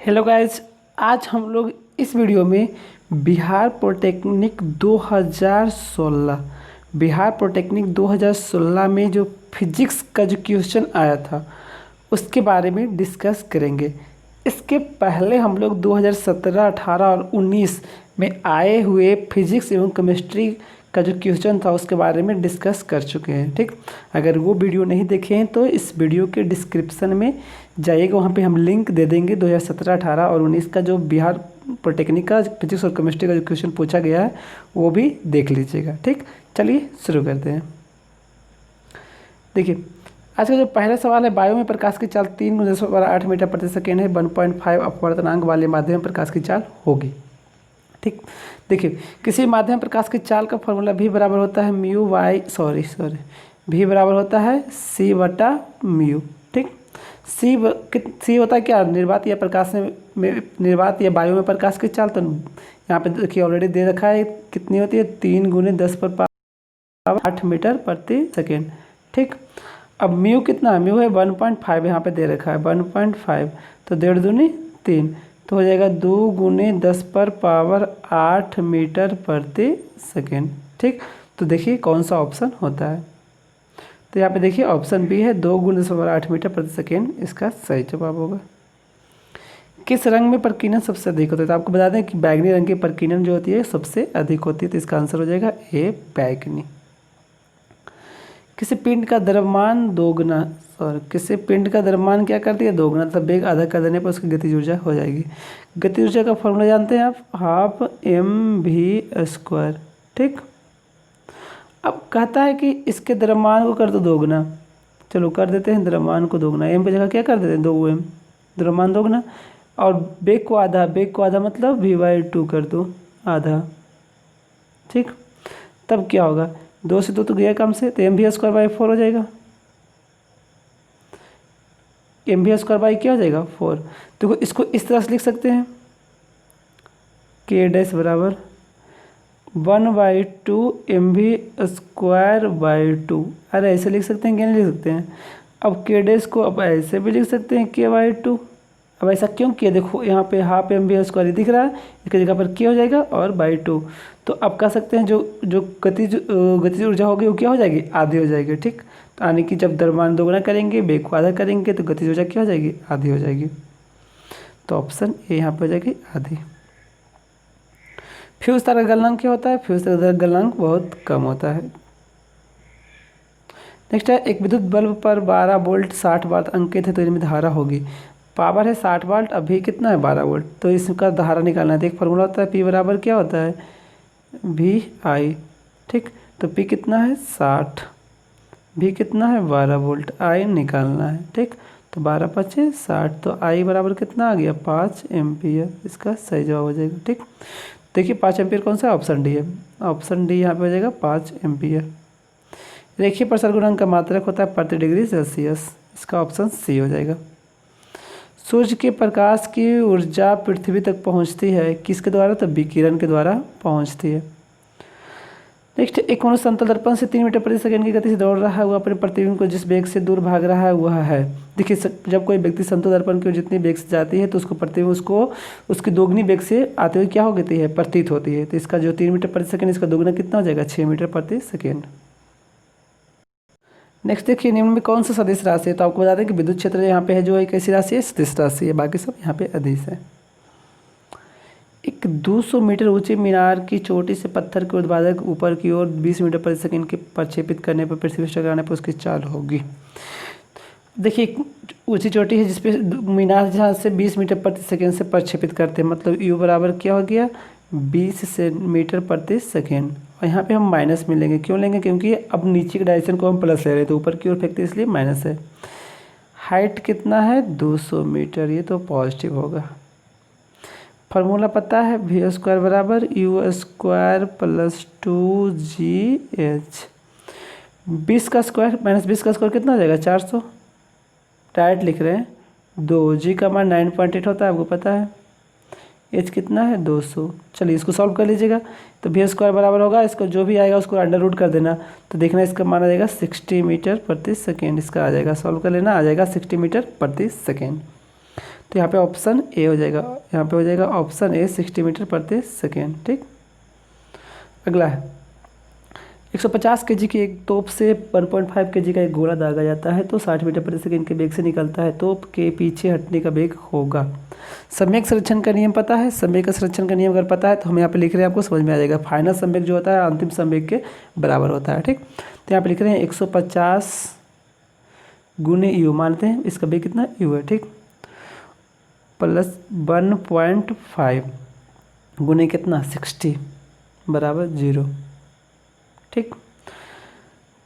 Hello guys, आज हम लोग इस वीडियो में बिहार पॉलिटेक्निक 2016 में जो फिजिक्स का जो क्वेश्चन आया था उसके बारे में डिस्कस करेंगे। इसके पहले हम लोग 2017, 18 और 19 में आए हुए फिजिक्स एवं केमिस्ट्री का जो क्वेश्चन था उसके बारे में डिस्कस कर चुके हैं। ठीक, अगर वो वीडियो नहीं देखे हैं तो इस वीडियो के डिस्क्रिप्शन में जाइएगा, वहाँ पे हम लिंक दे देंगे। 2017, 18 और 19 का जो बिहार पॉलिटेक्निक का फिजिक्स और केमिस्ट्री का जो क्वेश्चन पूछा गया है वो भी देख लीजिएगा। ठीक, चलिए शुरू करते हैं। देखिए, आज का जो पहला सवाल है, वायु में प्रकाश की चाल 3×10⁸ मीटर प्रति सेकेंड है। 1.5 अपवर्तनांक वाले माध्यम में प्रकाश की चाल होगी। ठीक, देखिए, किसी माध्यम प्रकाश की चाल का फॉर्मूला V बराबर होता है V बराबर होता है C/μ। ठीक, सी होता है क्या, निर्वात या प्रकाश में निर्वात या वायु में प्रकाश की चाल। तो यहाँ पे देखिए ऑलरेडी दे रखा है, कितनी होती है 3×10⁸ मीटर प्रति सेकेंड। ठीक, अब म्यू कितना है, म्यू है 1.5, यहाँ पे दे रखा है 1.5, तो 1.5 दूनी 3, तो हो जाएगा 2×10⁸ मीटर प्रति सेकेंड। ठीक, तो देखिए कौन सा ऑप्शन होता है। तो यहाँ पे देखिए ऑप्शन बी है 2×10⁸ मीटर प्रति सेकेंड, इसका सही जवाब होगा। किस रंग में प्रकीर्णन सबसे अधिक होता है, तो आपको बता दें कि बैगनी रंग की प्रकीर्णन जो होती है सबसे अधिक होती है, तो इसका आंसर हो जाएगा ए बैगनी। किसी पिंड का द्रव्यमान क्या कर दिया, दोगुना, मतलब वेग आधा कर देने पर उसकी गतिज ऊर्जा हो जाएगी। गतिज ऊर्जा का फॉर्मूला जानते हैं आप, 12mv²। ठीक, अब कहता है कि इसके द्रव्यमान को कर दो दोगुना, चलो कर देते हैं द्रव्यमान को दोगुना, m की जगह क्या कर देते हैं 2m, द्रव्यमान दोगुना, और वेग को आधा मतलब v/2 कर दो आधा। ठीक, तब क्या होगा, 2 से 2 तो गया कम से, तो mv²/4 हो जाएगा। mv² क्या हो जाएगा 4। देखो इसको इस तरह से लिख सकते हैं, k' बराबर 1/2 mv²/2। अरे ऐसे लिख सकते हैं, क्या नहीं लिख सकते हैं। अब k' को अब ऐसे भी लिख सकते हैं k/2। अब ऐसा क्यों किया, देखो यहाँ पे 12 mv² दिख रहा है, इसकी जगह पर k हो जाएगा और /2। तो अब कह सकते हैं जो गतिज ऊर्जा होगी वो क्या हो जाएगी, आधी हो जाएगी। ठीक, तो यानी कि जब द्रव्यमान दोगुना करेंगे, वेग को आधा करेंगे, तो गतिज ऊर्जा क्या हो जाएगी, आधी हो जाएगी। तो ऑप्शन ए यहाँ पे हो जाएगी आधी। फ्यूज तार का गलनांक क्या होता है, फ्यूज तार का गलनांक बहुत कम होता है। नेक्स्ट है, एक विद्युत बल्ब पर 12 वोल्ट 60 वाट अंकित है, तो इनमें धारा होगी। पावर है 60 वाट, अभी कितना है 12 वोल्ट, तो इसका धारा निकालना है। तो एक फॉर्मूला होता है P बराबर क्या होता है VI। ठीक, तो P कितना है 60, V कितना है 12 वोल्ट, I निकालना है। ठीक, तो 12×5 = 60, तो I बराबर कितना आ गया 5 एम्पियर, इसका सही जवाब हो जाएगा। ठीक, देखिए 5 एम्पियर कौन सा, ऑप्शन डी है। ऑप्शन डी यहाँ पे हो जाएगा 5 एम्पियर। रेखीय प्रसार गुणांक का मात्रक होता है प्रति डिग्री सेल्सियस, इसका ऑप्शन सी हो जाएगा। सूर्य के प्रकाश की ऊर्जा पृथ्वी तक पहुंचती है किसके द्वारा, तो विकिरण के द्वारा पहुंचती है। नेक्स्ट, एक मनुष्य समतल दर्पण से 3 मीटर प्रति सेकंड की गति से दौड़ रहा है, वह अपने प्रतिबिंब को जिस वेग से दूर भाग रहा है वह है। देखिए, जब कोई व्यक्ति समतल दर्पण की जितनी वेग से जाती है तो उसको प्रतिबिंब उसको उसकी दोगुनी वेग से आते हुए क्या हो गई है, प्रतीत होती है। तो इसका जो 3 मीटर प्रति सेकंड, इसका दोगुना कितना हो जाएगा 6 मीटर प्रति सेकेंड। नेक्स्ट देखिए, निम्न में कौन सा सदिश राशि है, तो आपको बता दें कि विद्युत क्षेत्र यहाँ पे है जो एक कैसी राशि है, सदिश राशि है, बाकी सब यहाँ पे अदिश है। एक 200 मीटर ऊंचे मीनार की चोटी से पत्थर के ऊर्ध्वाधर ऊपर की ओर 20 मीटर प्रति सेकंड के प्रक्षेपित करने पर पृथ्वी से टकराने पर उसकी चाल होगी। देखिए, एक ऊंची चोटी है जिसपे मीनार जहाँ से 20 मीटर प्रति सेकंड से प्रक्षेपित करते हैं, मतलब U बराबर क्या हो गया 20 मीटर प्रति सेकेंड। और यहाँ पे हम माइनस में लेंगे, क्यों लेंगे, क्योंकि अब नीचे के डायरेक्शन को हम प्लस ले रहे हैं, तो ऊपर की ओर फेंकते इसलिए माइनस है। हाइट कितना है 200 मीटर, ये तो पॉजिटिव होगा। फार्मूला पता है V² बराबर U² + 2GH। 20 का स्क्वायर माइनस 20 का स्क्वायर कितना हो जाएगा 400, डायरेक्ट लिख रहे हैं। 2G का मान 9.8 होता है, आपको पता है। H कितना है 200। चलिए इसको सॉल्व कर लीजिएगा, तो V² बराबर होगा, इसको जो भी आएगा उसको अंडर रूट कर देना, तो देखना इसका मान आ जाएगा 60 मीटर प्रति सेकेंड। इसका आ जाएगा, सॉल्व कर लेना, आ जाएगा 60 मीटर प्रति सेकेंड। तो यहाँ पे ऑप्शन ए हो जाएगा, यहाँ पे हो जाएगा ऑप्शन ए 60 मीटर प्रति सेकेंड। ठीक, अगला है 150 केजी की एक तोप से 1.5 केजी का एक गोला दागा जाता है तो 60 मीटर प्रति सेकंड के वेग से निकलता है। तोप के पीछे हटने का वेग होगा। सम्यक संरक्षण का नियम पता है। सम्यक संरक्षण का नियम अगर पता है तो हम यहाँ पे लिख रहे हैं, आपको समझ में आ जाएगा। फाइनल सम्यक जो होता है अंतिम सम्यक के बराबर होता है। ठीक, तो यहाँ पे लिख रहे हैं 150 गुने यू, मानते हैं इसका वेग कितना यू है। ठीक, प्लस 1.5 गुने कितना 60 बराबर 0। ठीक,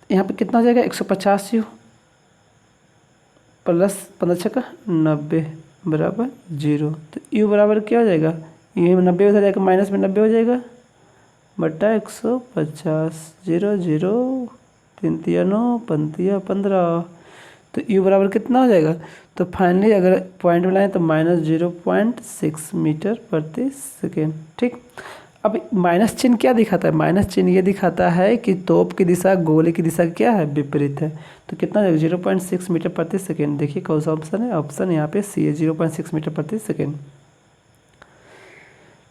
यहाँ पे कितना हो जाएगा 150 यू प्लस 15 का 90 बराबर 0। तो यू बराबर क्या हो जाएगा, यू में 90 हो जाएगा, माइनस में 90 हो जाएगा बटा 150, 0 0 3 तिया 9 पंतिया 15। तो यू बराबर कितना हो जाएगा, तो फाइनली अगर पॉइंट मिलाएं तो -0.6 मीटर प्रति सेकेंड। ठीक, अब माइनस चिन्ह क्या दिखाता है, माइनस चिन्ह ये दिखाता है कि तोप की दिशा गोले की दिशा क्या है, विपरीत है। तो कितना 0.6 मीटर प्रति सेकेंड। देखिए कौन सा ऑप्शन है, ऑप्शन यहाँ पे सी है 0.6 मीटर प्रति सेकेंड।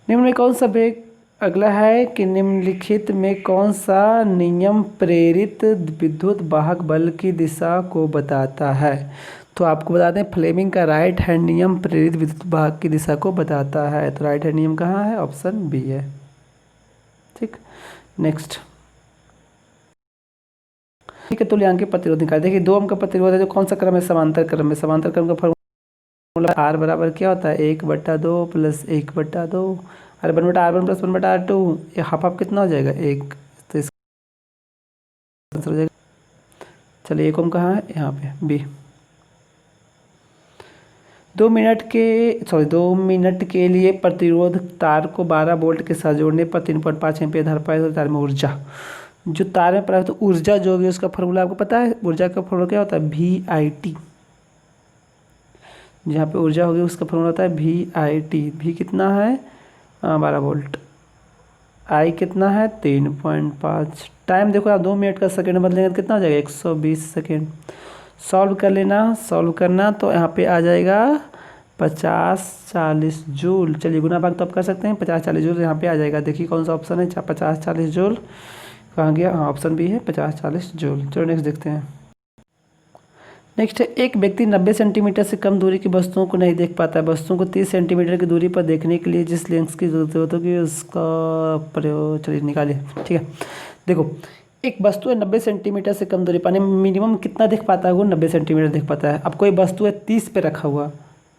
निम्न में कौन सा वेग, अगला है कि निम्नलिखित में कौन सा नियम प्रेरित विद्युत वाहक बल की दिशा को बताता है। तो आपको बता दें फ्लेमिंग का राइट हैंड नियम प्रेरित विद्युत वाहक की दिशा को बताता है। तो राइट हैंड नियम कहाँ है, ऑप्शन बी है। ठीक, नेक्स्ट ठीक है, तुल्यांक प्रतिरोध निकाल। देखिए 2 ओम का प्रतिरोध है जो कौन सा क्रम है, समांतर क्रम में। समांतर क्रम का फॉर्मूला आर बराबर क्या होता है 1/2 प्लस 1/2 अरे 1/r1 प्लस 1/r2, ये हाफ हाफ कितना हो जाएगा 1। तो इसका आंसर हो जाएगा, चलिए 1 ओम कहाँ है, यहाँ पे बी। 2 मिनट के लिए प्रतिरोध तार को 12 वोल्ट के साथ जोड़ने पर 3.5 एम्पीयर धारा पाई तो तार में ऊर्जा, जो तार में प्राप्त ऊर्जा जो होगी उसका फॉर्मूला आपको पता है। ऊर्जा का फॉर्मूला क्या होता है VIT, जहाँ पे ऊर्जा होगी उसका फॉर्मूला होता है VIT। भी कितना है 12 वोल्ट, आई कितना है 3.5। टाइम देखो आप 2 मिनट का सेकेंड बदलेंगे तो कितना हो जाएगा 120 सेकेंड। सॉल्व कर लेना, सॉल्व करना तो यहाँ पे आ जाएगा 50-40 जूल। चलिए गुना भाग तो आप कर सकते हैं, 50-40 जूल यहाँ पे आ जाएगा। देखिए कौन सा ऑप्शन है 50-40 जूल, कहाँ गया, हाँ ऑप्शन बी है 50-40 जूल। चलो नेक्स्ट देखते हैं। नेक्स्ट है एक व्यक्ति 90 सेंटीमीटर से कम दूरी की वस्तुओं को नहीं देख पाता है। वस्तुओं को 30 सेंटीमीटर की दूरी पर देखने के लिए जिस लेंस की जरूरत होगी उसका प्रयोग, चलिए निकालिए। ठीक है, देखो एक वस्तु है 90 सेंटीमीटर से कम दूरी पाने, मिनिमम कितना देख पाता है वो 90 सेंटीमीटर देख पाता है। अब कोई वस्तु है 30 पे रखा हुआ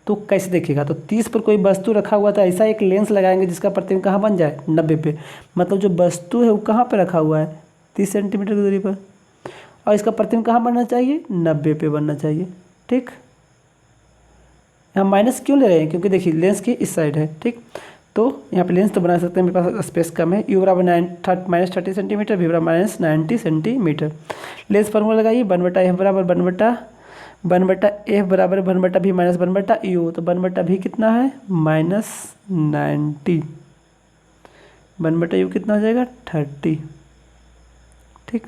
तो कैसे देखेगा, तो 30 पर कोई वस्तु रखा हुआ तो ऐसा एक लेंस लगाएंगे जिसका प्रतिबिंब कहाँ बन जाए 90 पे। मतलब जो वस्तु है वो कहाँ पे रखा हुआ है 30 सेंटीमीटर की दूरी पर, और इसका प्रतिबिंब कहाँ बनना चाहिए 90 पे बनना चाहिए। ठीक, यहाँ माइनस क्यों ले रहे हैं, क्योंकि देखिए लेंस की इस साइड है। ठीक, तो यहाँ पे लेंस तो बना सकते हैं, मेरे पास स्पेस कम है। यू बराबर -30 सेंटीमीटर, वी बराबर -90 सेंटीमीटर। लेंस फार्मूला लगाइए 1/f बराबर 1/f बराबर 1/v माइनस 1/u। तो 1/v कितना है -90, 1/u कितना हो जाएगा 30। ठीक,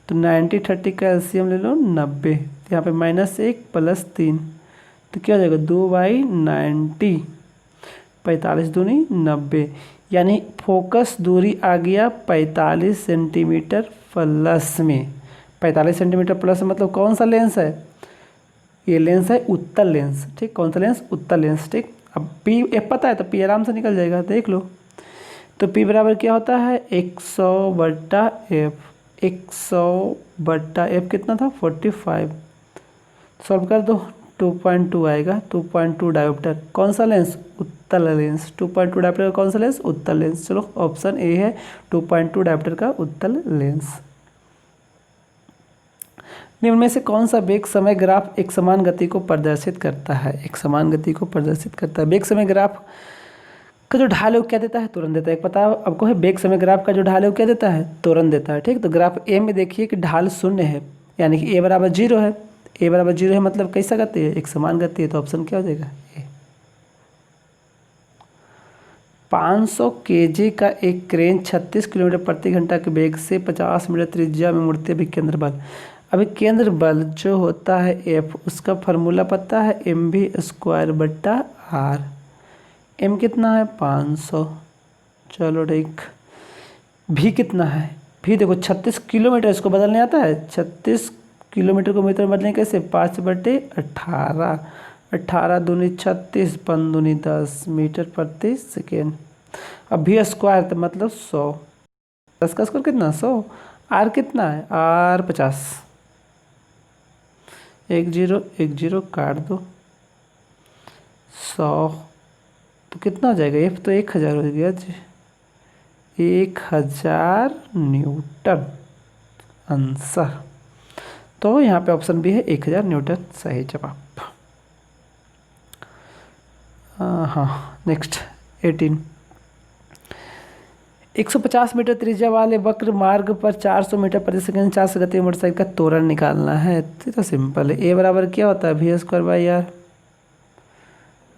तो 90 30 का एलसीएम ले लो 90, तो यहाँ पे -1 + 3 तो क्या हो जाएगा 2/90, 45 दूनी 90, यानी फोकस दूरी आ गया 45 सेंटीमीटर प्लस में। 45 सेंटीमीटर प्लस मतलब कौन सा लेंस है, ये लेंस है उत्तल लेंस। ठीक, कौन सा लेंस, उत्तल लेंस। ठीक, अब पी एफ पता है तो पी आराम से निकल जाएगा, देख लो। तो पी बराबर क्या होता है 100/f, 100/f कितना था 45। सॉल्व कर दो 2.2 आएगा, 2.2 डायोप्टर। कौन सा लेंस, उत्तल लेंस। 2.2 डायोप्टर का कौन सा लेंस, उत्तल लेंस। चलो ऑप्शन ए है 2.2 डायोप्टर का उत्तल लेंस। निम्न में से कौन सा वेग समय ग्राफ एक समान गति को प्रदर्शित करता है, एक समान गति को प्रदर्शित करता है। वेग समय ग्राफ का जो ढाल है वो क्या देता है, त्वरण देता है। पता आपको है वेग समय ग्राफ का जो ढाल है वो क्या देता है, त्वरण देता है। ठीक, तो ग्राफ ए में देखिए कि ढाल 0 है, यानी कि ए बराबर 0 है। ए बराबर 0 है मतलब कैसा गति है, एक समान गति है। तो ऑप्शन क्या हो जाएगा ए। 500 kg का एक क्रेन 36 किलोमीटर प्रति घंटा के वेग से 50 मीटर त्रिज्या में मुड़ते हुए केंद्र बल। अभी केंद्र बल जो होता है F, उसका फार्मूला पता है mv² आर। एम कितना है 500। चलो ठीक। भी कितना है, भी देखो 36 किलोमीटर, इसको बदलने आता है 36 किलोमीटर को मीटर में बदलें कैसे, 5/18, 18 दूनी 36, 5 दूनी 10 मीटर प्रति सेकेंड। अब भी स्क्वायर तो मतलब 100, 10 का स्क्वायर कितना 100। आर कितना है, आर 50, 1 0 1 0 काट दो, 100 तो कितना हो जाएगा, ये तो 1000 हो गया जी, 1000 न्यूटन आंसर। तो यहाँ पे ऑप्शन बी है 1000 न्यूटन सही जवाब। हाँ नेक्स्ट 18। 150 मीटर त्रिज्या वाले वक्र मार्ग पर 400 मीटर प्रति सेकंड 4 से गति मोटरसाइकिल का त्वरण निकालना है। तो सिंपल है, ए बराबर क्या होता है वी स्क्वायर बाई आर।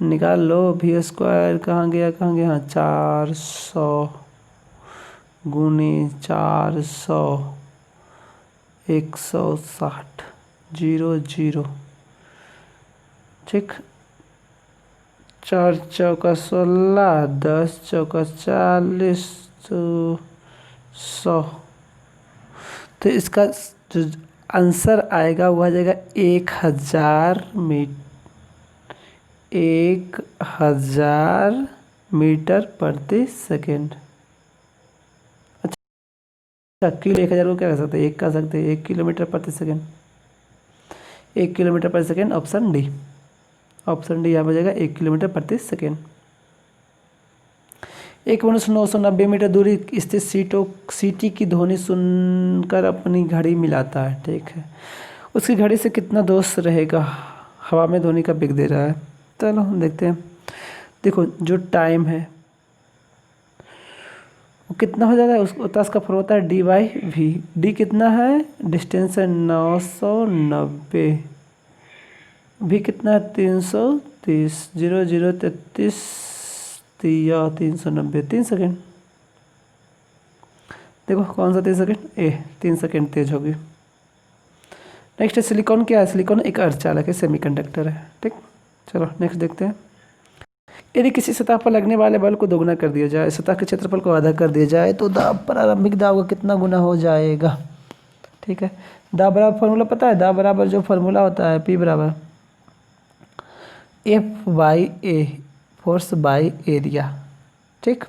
निकाल लो, वी स्क्वायर कहाँ गया कहाँ गया, हाँ 400 गुनी 400 160 0 0 ठीक, 4 चौका 16, 10 चौका 40 तो 100। तो इसका जो आंसर आएगा वो आ जाएगा 1000 मीटर प्रति सेकेंड। अच्छा किलो 1000 को क्या कर सकते हैं, एक कर सकते हैं, 1 किलोमीटर प्रति सेकेंड, 1 किलोमीटर प्रति second, option D. Option D यहाँ पर जाएगा 1 किलोमीटर प्रति सेकेंड। एक मनुष्य 990 मीटर दूरी स्थित सीटी की ध्वनि सुनकर अपनी घड़ी मिलाता है, ठीक है। उसकी घड़ी से कितना दोष रहेगा, हवा में ध्वनि का बिग दे रहा है। चलो देखते हैं। देखो जो टाइम है वो कितना हो जाता है, उसका फॉर्मूला होता है डी बाई वी। डी कितना है, डिस्टेंस है 990, भी कितना है 330, 0 0 33 या 390, 3 सेकेंड। देखो कौन सा 3 सेकेंड, ए 3 सेकेंड तेज होगी। नेक्स्ट है सिलिकॉन, क्या है सिलिकॉन एक अर्धचालक है, सेमीकंडक्टर है, ठीक। चलो नेक्स्ट देखते हैं। यदि किसी सतह पर लगने वाले बल को दोगुना कर दिया जाए, सतह के क्षेत्रफल को आधा कर दिया जाए तो दाब प्रारंभिक दाब का कितना गुना हो जाएगा, ठीक है। दाब बराबर फॉर्मूला पता है, दाब बराबर जो फॉर्मूला होता है P बराबर F by A, force by area, ठीक।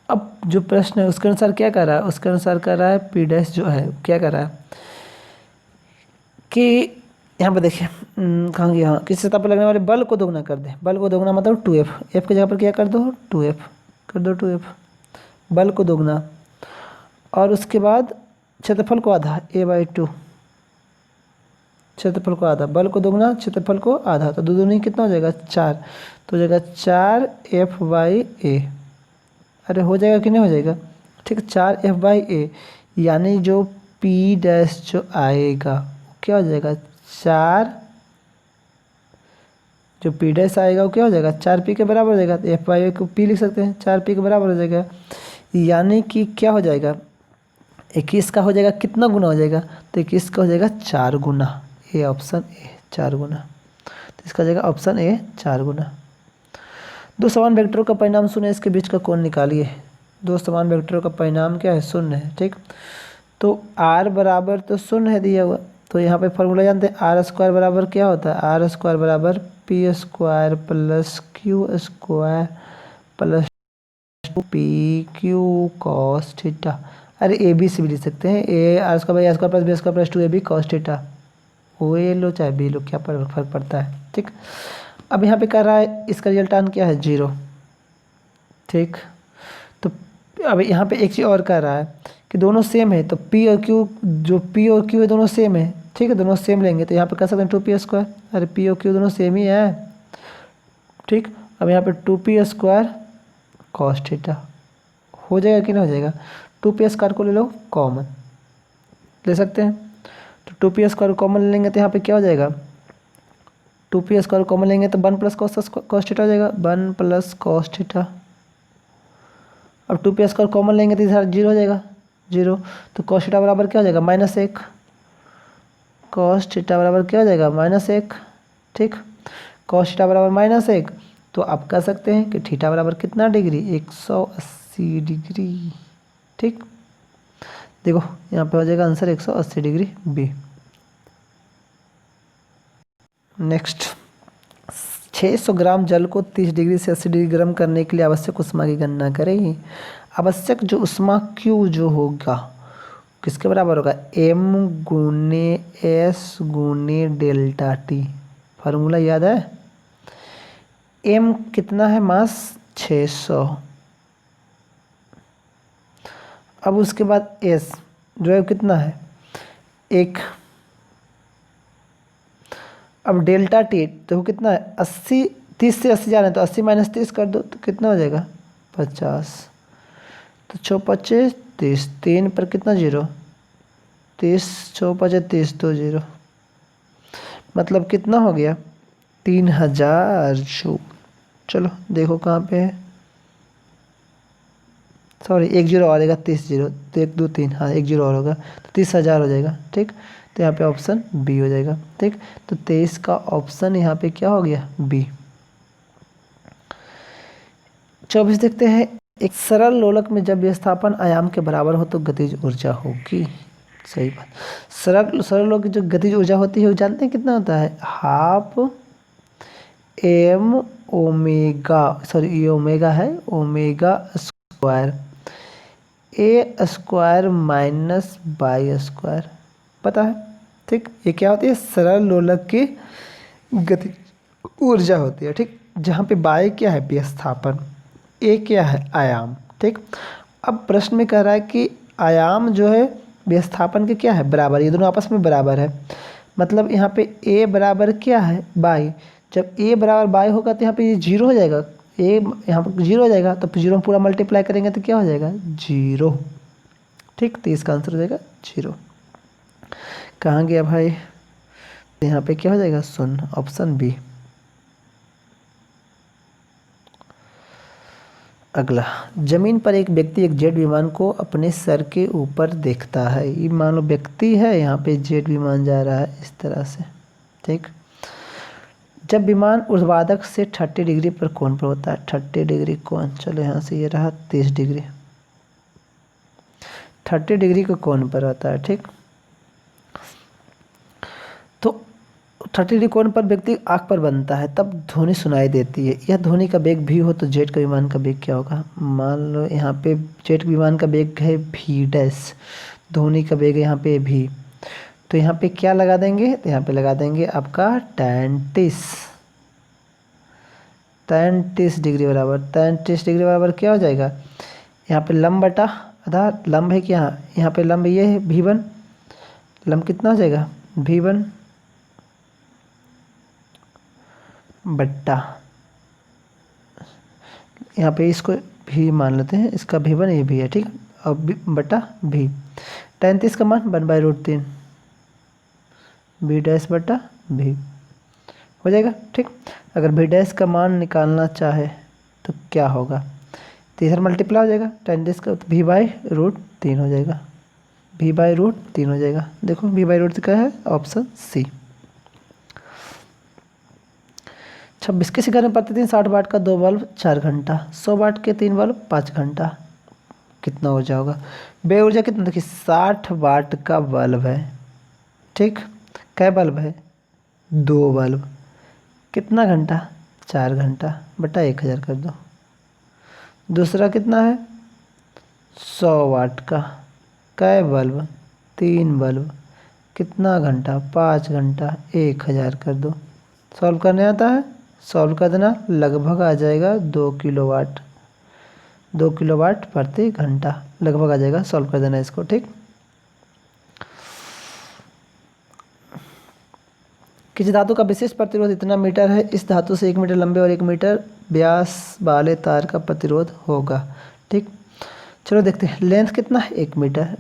अब जो प्रश्न है उसके अनुसार क्या कर रहा है, उसके अनुसार कर रहा है P डैश जो है क्या कर रहा है कि यहाँ पर देखिए कहाँ गया, हाँ किसी सतह पर लगने वाले बल को दोगुना कर दे। बल को दोगुना मतलब 2F, F की जगह पर क्या कर दो 2F कर दो, 2F बल को दोगुना, और उसके बाद क्षेत्रफल को आधा A/2, क्षेत्रफल को आधा, बल को दोगुना क्षेत्रफल को आधा, तो दो दूनी कितना हो जाएगा 4, तो हो जाएगा 4F/A। अरे हो जाएगा कि नहीं हो जाएगा, ठीक है 4F/A, यानी जो P डैश जो आएगा क्या हो जाएगा 4, जो P डैश आएगा वो क्या हो जाएगा 4P के बराबर हो जाएगा। तो F/A को P लिख सकते हैं, 4P के बराबर हो जाएगा, यानी कि क्या हो जाएगा 21 का हो जाएगा कितना गुना हो जाएगा, तो 21 का हो जाएगा 4 गुना, ये ऑप्शन ए 4 गुना, तो इसका हो जाएगा ऑप्शन ए 4 गुना। दो समान वेक्टरों का परिणाम शून्य, इसके बीच का कोण निकालिए। दो समान वेक्टरों का परिणाम क्या है शून्य है, ठीक। तो r बराबर तो शून्य है दिया हुआ, तो यहाँ पे फॉर्मूला जानते हैं आर स्क्वायर बराबर क्या होता है, आर स्क्वायर बराबर P square plus Q square plus 2PQ cos theta. अरे ए बी से भी लिख सकते हैं, A R square by R square plus B square plus 2AB cos theta, वो ए लो चाहे बी लो क्या फर्क पड़ता है, ठीक। अब यहाँ पे कर रहा है इसका रिजल्टान क्या है 0, ठीक। तो अब यहाँ पे एक चीज़ और कर रहा है कि दोनों सेम है, तो P और Q, जो P और Q है दोनों सेम है, ठीक है, दोनों सेम लेंगे तो यहाँ पे कर सकते हैं 2P स्क्वायर। अरे P और Q दोनों सेम ही है, ठीक। अब यहाँ पे 2P स्क्वायर कॉस थीटा हो जाएगा कि नहीं हो जाएगा, 2P स्क्वायर को ले लो कॉमन ले सकते हैं, तो 2P स्क्वायर कॉमन लेंगे तो यहाँ पे क्या हो जाएगा 2P स्क्वायर कॉमन लेंगे तो 1 प्लस कॉस थीटा हो जाएगा, 1 प्लस कॉस थीटा। अब 2P स्क्वायर कॉमन लेंगे तो इधर 0 हो जाएगा 0, तो कॉस थीटा बराबर क्या हो जाएगा -1, कॉस थीटा बराबर क्या हो जाएगा -1, ठीक। कॉस थीटा बराबर -1, तो आप कह सकते हैं कि थीटा बराबर कितना डिग्री, 180 डिग्री। ठीक, देखो यहाँ पे हो जाएगा आंसर 180 डिग्री बी। नेक्स्ट, 600 ग्राम जल को 30 डिग्री से 80 डिग्री गर्म करने के लिए आवश्यक ऊष्मा की गणना करें। आवश्यक जो ऊष्मा Q जो होगा किसके बराबर होगा, M गुने S गुने डेल्टा T। फार्मूला याद है, M कितना है मास 600, अब उसके बाद S जो है कितना है 1, अब डेल्टा टी तो कितना है 80, 30 से 80 जा रहे हैं तो 80 माइनस 30 कर दो तो कितना हो जाएगा 50, तो 6 पच्चे 30, 3 पर कितना जीरो 30, 6 पच्चे 30, 2 जीरो, मतलब कितना हो गया 3000 जूल। चलो देखो कहाँ पे है, सॉरी 1 जीरो और आएगा, 30 जीरो तो 1 2 3, हाँ 1 जीरो और होगा तो 30,000 हो जाएगा। ठीक, तो यहाँ पे ऑप्शन बी हो जाएगा। ठीक, तो 23 का ऑप्शन यहाँ पे क्या हो गया बी। 24 देखते हैं, एक सरल लोलक में जब विस्थापन आयाम के बराबर हो तो गतिज ऊर्जा होगी। सही बात, सरल लोलक की जो गतिज ऊर्जा होती है वो जानते हैं कितना होता है, हाफ एम ओमेगा, सॉरी ये ओमेगा है, omega square A square minus by square, पता है। ठीक, ये क्या होती है, सरल लोलक की गति ऊर्जा होती है। ठीक, जहाँ पे बाई क्या है विस्थापन, ए क्या है आयाम। ठीक, अब प्रश्न में कह रहा है कि आयाम जो है विस्थापन के क्या है बराबर, ये दोनों आपस में बराबर है, मतलब यहाँ पे ए बराबर क्या है बाई, जब ए बराबर बाई होगा तो यहाँ पे ये जीरो हो जाएगा, ए यहाँ पर जीरो हो जाएगा तो जीरो में पूरा मल्टीप्लाई करेंगे तो क्या हो जाएगा जीरो। ठीक, तो इसका आंसर हो जाएगा जीरो। कहाँ गया भाई, यहाँ पे क्या हो जाएगा शून्य, ऑप्शन बी। अगला, जमीन पर एक व्यक्ति एक जेट विमान को अपने सर के ऊपर देखता है। ये मान लो व्यक्ति है, यहाँ पे जेट विमान जा रहा है इस तरह से। ठीक, जब विमान ऊर्ध्वाधर से 30 डिग्री पर कोण पर होता है, 30 डिग्री कोण, चलो यहाँ से ये रहा 30 डिग्री, 30 डिग्री का कोण पर होता है। ठीक, तो 30 डिग्री कोण पर व्यक्ति आँख पर बनता है तब ध्वनि सुनाई देती है। यह ध्वनि का वेग भी हो तो जेट का विमान का वेग क्या होगा। मान लो यहाँ पे जेट विमान का वेग है v डैश, ध्वनि का वेग है यहाँ पे v, तो यहाँ पे क्या लगा देंगे, तो यहाँ पे लगा देंगे आपका tan 30 डिग्री बराबर, tan 30 डिग्री बराबर क्या हो जाएगा, यहाँ पे लंब बटा आधा, लंब है कि यहाँ पे लंब ये है v1, लंब कितना हो जाएगा v1 बट्टा, यहाँ पे इसको भी मान लेते हैं, इसका v1 ये भी है। ठीक, अब बटा v, tan 30 का मान 1/√3 v डैश बटा v हो जाएगा। ठीक, अगर v डैश का मान निकालना चाहे तो क्या होगा, तीसरा मल्टीप्लाई हो जाएगा, tan 30 का v/√3 हो जाएगा, v/√3 हो जाएगा। देखो v/√3 का है ऑप्शन सी। 26 के शिखर में प्रतिदिन 60 वाट का 2 बल्ब 4 घंटा, 100 वाट के 3 बल्ब 5 घंटा, कितना ऊर्जा होगा। बे ऊर्जा कितना, देखिए 60 वाट का बल्ब है। ठीक, कै बल्ब है 2 बल्ब, कितना घंटा 4 घंटा, बटा 1000 कर दो। दूसरा कितना है 100 वाट का, कै बल्ब 3 बल्ब, कितना घंटा 5 घंटा, 1000 कर दो। सॉल्व करने आता है, सॉल्व कर देना, लगभग आ जाएगा 2 किलोवाट, 2 किलोवाट प्रति घंटा लगभग आ जाएगा, सॉल्व कर देना इसको। ठीक, किसी धातु का विशिष्ट प्रतिरोध इतना मीटर है, इस धातु से 1 मीटर लंबे और 1 मीटर व्यास वाले तार का प्रतिरोध होगा। ठीक, चलो देखते हैं, लेंथ कितना है 1 मीटर,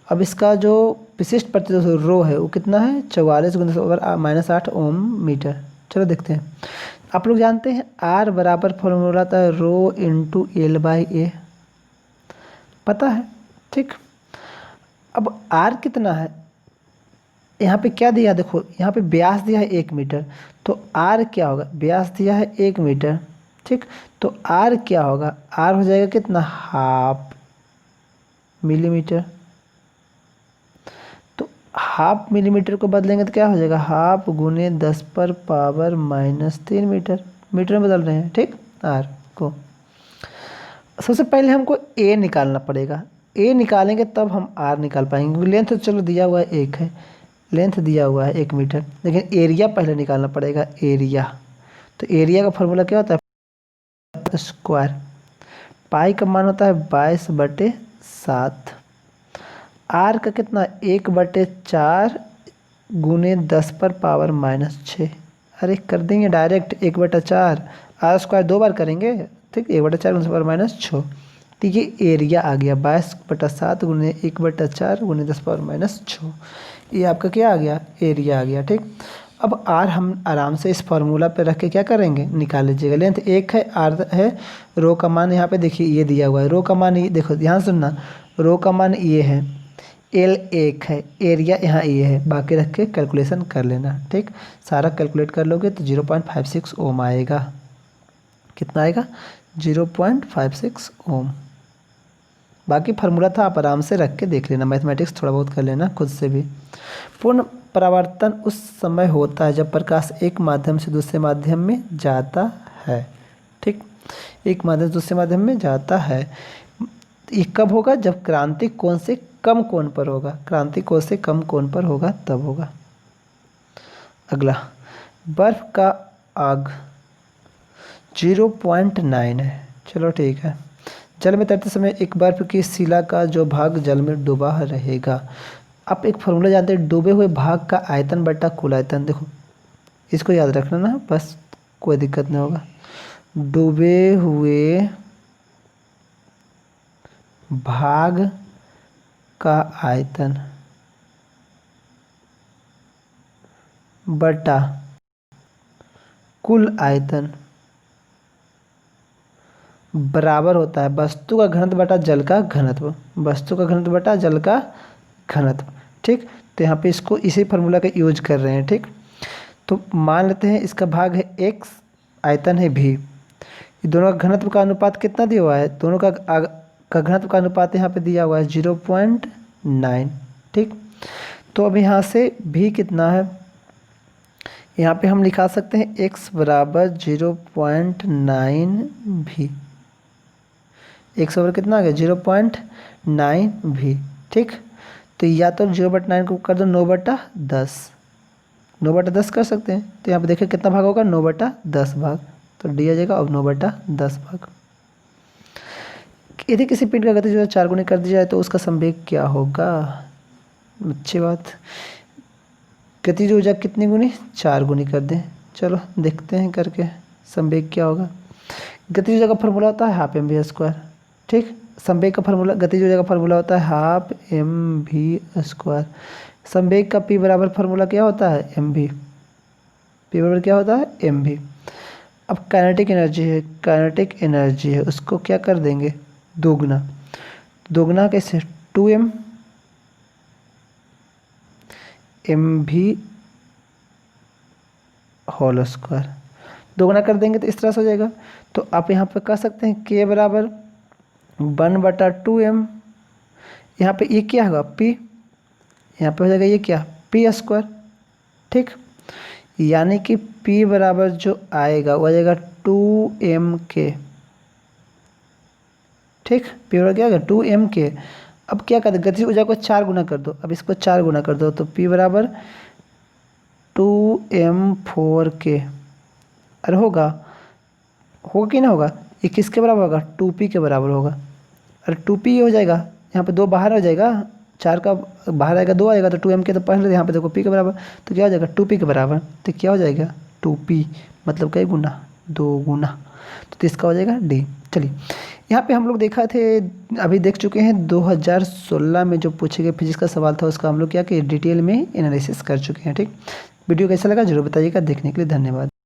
अब इसका जो विशिष्ट प्रतिरोध रो है वो कितना है 44 × 10⁻⁸ ओम मीटर। चलो देखते हैं, आप लोग जानते हैं R बराबर फॉर्मूला था रो इंटू L/A, पता है। ठीक, अब R कितना है, यहाँ पे क्या दिया, देखो यहाँ पे व्यास दिया है 1 मीटर, तो R क्या होगा, व्यास दिया है 1 मीटर। ठीक। तो आर क्या होगा, आर हो जाएगा कितना, हाफ मिलीमीटर। तो हाफ मिलीमीटर को बदलेंगे तो क्या हो जाएगा, हाफ गुने 10⁻³ मीटर, मीटर में बदल रहे हैं, ठीक। आर को सबसे पहले हमको ए निकालना पड़ेगा, ए निकालेंगे तब हम आर निकाल पाएंगे, क्योंकि लेंथ तो चलो दिया हुआ है 1 है, लेंथ दिया हुआ है 1 मीटर, लेकिन एरिया पहले निकालना पड़ेगा, एरिया। तो एरिया का फॉर्मूला क्या होता है, स्क्वायर। पाई का मान होता है 22/7। आर का कितना, 1/4 गुने 10⁻⁻6। अरे कर देंगे डायरेक्ट 1/4, आर स्क्वायर 2 बार करेंगे, ठीक। 1/4 गुने 10⁻6। तो ये एरिया आ गया 22/7 गुने 1/4 गुने 10⁻6। ये आपका क्या आ गया, एरिया आ गया, ठीक। अब आर हम आराम से इस फार्मूला पे रख के क्या करेंगे, निकाल लीजिएगा। लेंथ 1 है, आर है, रो का मान यहाँ पे देखिए ये दिया हुआ है, रो का मान ये देखो, ध्यान सुनना, रो का मान ये है, एल 1 है, एरिया यहाँ ये है, बाकी रख के कैलकुलेशन कर लेना, ठीक। सारा कैलकुलेट कर लोगे तो 0.56 ओम आएगा। कितना आएगा, 0.56 ओम। बाकी फार्मूला था, आप आराम से रख के देख लेना, मैथमेटिक्स थोड़ा बहुत कर लेना खुद से भी। पूर्ण परावर्तन उस समय होता है जब प्रकाश एक माध्यम से दूसरे माध्यम में जाता है, ठीक। एक माध्यम से दूसरे माध्यम में जाता है, ये कब होगा, जब क्रांतिक कोण से कम कोण पर होगा, क्रांतिक कोण से कम कोण पर होगा तब होगा। अगला, बर्फ का आग 0.9 है, चलो ठीक है। जल में तैरते समय एक बर्फ की शिला का जो भाग जल में डूबा रहेगा। आप एक फॉर्मूला जानते हैं, डूबे हुए भाग का आयतन बटा कुल आयतन। देखो इसको याद रखना ना, बस कोई दिक्कत नहीं होगा। डूबे हुए भाग का आयतन बटा कुल आयतन बराबर होता है वस्तु का घनत्व बटा जल का घनत्व, वस्तु का घनत्व बटा जल का घनत्व, ठीक। तो यहाँ पे इसको इसी फार्मूला का यूज कर रहे हैं, ठीक। तो मान लेते हैं इसका भाग है x, आयतन है v। ये दोनों का घनत्व का अनुपात कितना दिया हुआ है, दोनों का घनत्व का अनुपात यहाँ पे दिया हुआ है 0.9, ठीक। तो अब यहाँ से v कितना है, यहाँ पे हम लिखा सकते हैं x बराबर 0.9 v। x बराबर कितना आ गया, 0.9 v, ठीक। तो या तो 0/9 को कर दो 9/10, 9/10 कर सकते हैं। तो यहाँ पे देखिए कितना भाग होगा, 9/10 भाग, तो डी आ जाएगा अब 9/10 भाग। यदि किसी पिंड का गति जो है 4 गुनी कर दी जाए तो उसका संवेग क्या होगा। अच्छी बात, गतिज ऊर्जा कितनी गुनी, 4 गुनी कर दें। चलो देखते हैं करके संवेग क्या होगा। गतिज ऊर्जा का फॉर्मूला होता है हाफ mv², ठीक। संवेग का फॉर्मूला, गतिज ऊर्जा का फॉर्मूला होता है हाफ mv²। संवेग का p बराबर फॉर्मूला क्या होता है, mv। p बराबर क्या होता है, mv। अब काइनेटिक एनर्जी है, काइनेटिक एनर्जी है, उसको क्या कर देंगे, दोगुना। दोगुना कैसे, 2m mv² दोगुना कर देंगे तो इस तरह से हो जाएगा। तो आप यहाँ पर कह सकते हैं k बराबर 1/2m, यहाँ पे ये क्या होगा p, यहाँ पे हो जाएगा ये क्या p², ठीक। यानी कि p बराबर जो आएगा वो आ जाएगा 2mk, ठीक। p बराबर क्या आएगा 2mk। अब क्या कर दे, गतिज ऊर्जा को 4 गुना कर दो, अब इसको 4 गुना कर दो तो p बराबर 2m4k। अरे होगा कि ना होगा, ये किसके बराबर होगा, 2p के बराबर होगा। अरे 2p हो जाएगा, यहाँ पे 2 बाहर आ जाएगा, 4 का बाहर आएगा 2 आएगा, तो 2m के तो पहले यहाँ पे देखो p के बराबर, तो क्या हो जाएगा 2p के बराबर। तो क्या हो जाएगा 2p मतलब कई गुना, 2 गुना, तो इसका हो जाएगा d। चलिए यहाँ पे हम लोग देखा थे, अभी देख चुके हैं 2016 में जो पूछे गए फिजिक्स का सवाल था उसका हम लोग क्या कि डिटेल में एनालिसिस कर चुके हैं, ठीक। वीडियो कैसा लगा जरूर बताइएगा, देखने के लिए धन्यवाद।